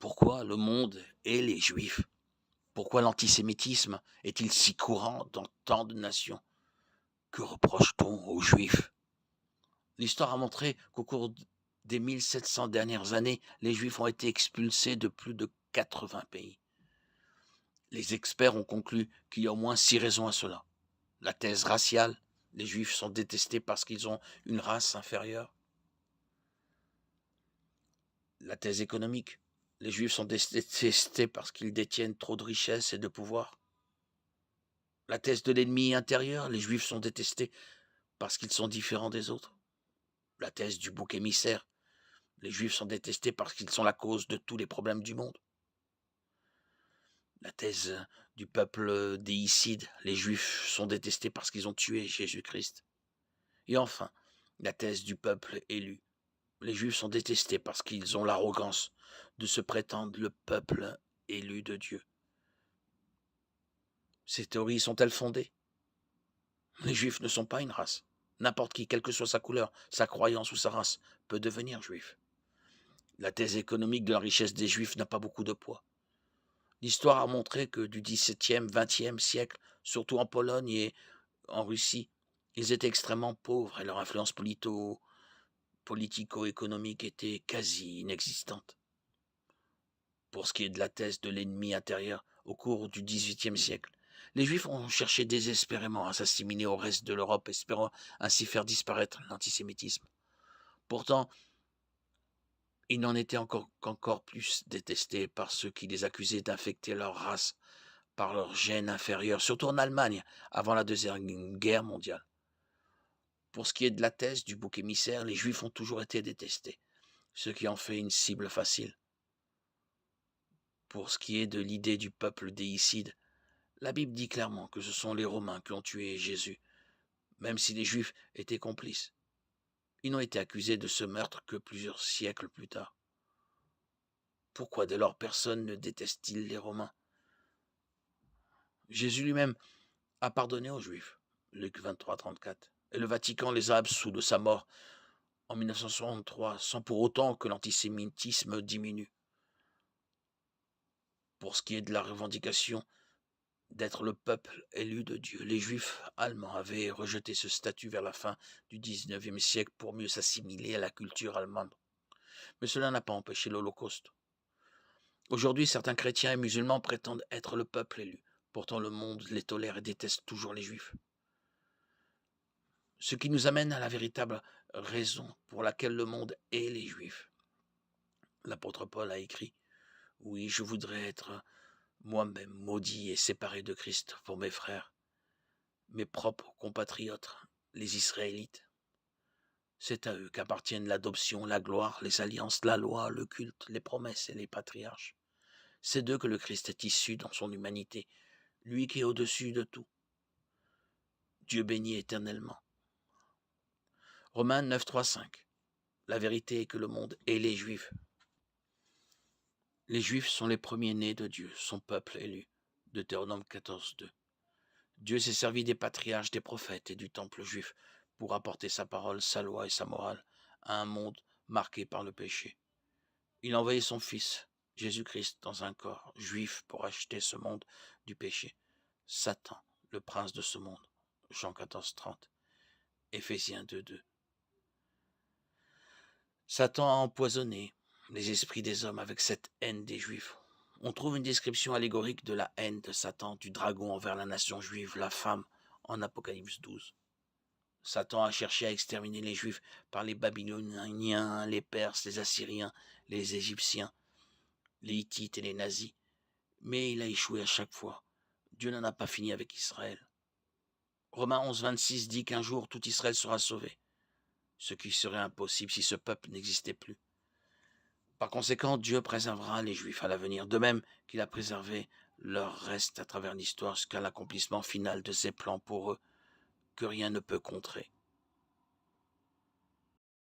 Pourquoi le monde et les Juifs? Pourquoi l'antisémitisme est-il si courant dans tant de nations? Que reproche-t-on aux Juifs? L'histoire a montré qu'au cours des 1700 dernières années, les Juifs ont été expulsés de plus de 80 pays. Les experts ont conclu qu'il y a au moins 6 raisons à cela. La thèse raciale, les Juifs sont détestés parce qu'ils ont une race inférieure. La thèse économique, les Juifs sont détestés parce qu'ils détiennent trop de richesses et de pouvoir. La thèse de l'ennemi intérieur, les Juifs sont détestés parce qu'ils sont différents des autres. La thèse du bouc émissaire, les Juifs sont détestés parce qu'ils sont la cause de tous les problèmes du monde. La thèse du peuple déicide, les Juifs sont détestés parce qu'ils ont tué Jésus-Christ. Et enfin, la thèse du peuple élu, les Juifs sont détestés parce qu'ils ont l'arrogance de se prétendre le peuple élu de Dieu. Ces théories sont-elles fondées? Les Juifs ne sont pas une race. N'importe qui, quelle que soit sa couleur, sa croyance ou sa race, peut devenir juif. La thèse économique de la richesse des Juifs n'a pas beaucoup de poids. L'histoire a montré que du XVIIe, XXe siècle, surtout en Pologne et en Russie, ils étaient extrêmement pauvres et leur influence politico-économique était quasi inexistante. Pour ce qui est de la thèse de l'ennemi intérieur, au cours du XVIIIe siècle, les Juifs ont cherché désespérément à s'assimiler au reste de l'Europe, espérant ainsi faire disparaître l'antisémitisme. Pourtant, ils n'en étaient qu'encore plus détestés par ceux qui les accusaient d'infecter leur race par leur gène inférieur, surtout en Allemagne, avant la Deuxième Guerre mondiale. Pour ce qui est de la thèse du bouc émissaire, les Juifs ont toujours été détestés, ce qui en fait une cible facile. Pour ce qui est de l'idée du peuple déicide, la Bible dit clairement que ce sont les Romains qui ont tué Jésus, même si les Juifs étaient complices. Ils n'ont été accusés de ce meurtre que plusieurs siècles plus tard. Pourquoi dès lors personne ne déteste-t-il les Romains? Jésus lui-même a pardonné aux Juifs, Luc 23, 34, et le Vatican les a absous de sa mort en 1963, sans pour autant que l'antisémitisme diminue. Pour ce qui est de la revendication d'être le peuple élu de Dieu, les Juifs allemands avaient rejeté ce statut vers la fin du XIXe siècle pour mieux s'assimiler à la culture allemande. Mais cela n'a pas empêché l'Holocauste. Aujourd'hui, certains chrétiens et musulmans prétendent être le peuple élu. Pourtant, le monde les tolère et déteste toujours les Juifs. Ce qui nous amène à la véritable raison pour laquelle le monde hait les Juifs. L'apôtre Paul a écrit « Oui, je voudrais être moi-même maudit et séparé de Christ pour mes frères, mes propres compatriotes, les Israélites. C'est à eux qu'appartiennent l'adoption, la gloire, les alliances, la loi, le culte, les promesses et les patriarches. C'est d'eux que le Christ est issu dans son humanité, lui qui est au-dessus de tout. Dieu béni éternellement. » Romains 9, 3, 5. La vérité est que le monde hait les Juifs. Les Juifs sont les premiers-nés de Dieu, son peuple élu. Deutéronome 14, 2. Dieu s'est servi des patriarches, des prophètes et du temple juif pour apporter sa parole, sa loi et sa morale à un monde marqué par le péché. Il a envoyé son Fils, Jésus-Christ, dans un corps juif pour acheter ce monde du péché. Satan, le prince de ce monde. Jean 14, 30. Éphésiens 2, 2. Satan a empoisonné les esprits des hommes avec cette haine des Juifs. On trouve une description allégorique de la haine de Satan, du dragon envers la nation juive, la femme, en Apocalypse 12. Satan a cherché à exterminer les Juifs par les Babyloniens, les Perses, les Assyriens, les Égyptiens, les Hittites et les nazis. Mais il a échoué à chaque fois. Dieu n'en a pas fini avec Israël. Romains 11, 26 dit qu'un jour tout Israël sera sauvé, ce qui serait impossible si ce peuple n'existait plus. Par conséquent, Dieu préservera les Juifs à l'avenir, de même qu'il a préservé leur reste à travers l'histoire jusqu'à l'accomplissement final de ses plans pour eux, que rien ne peut contrer.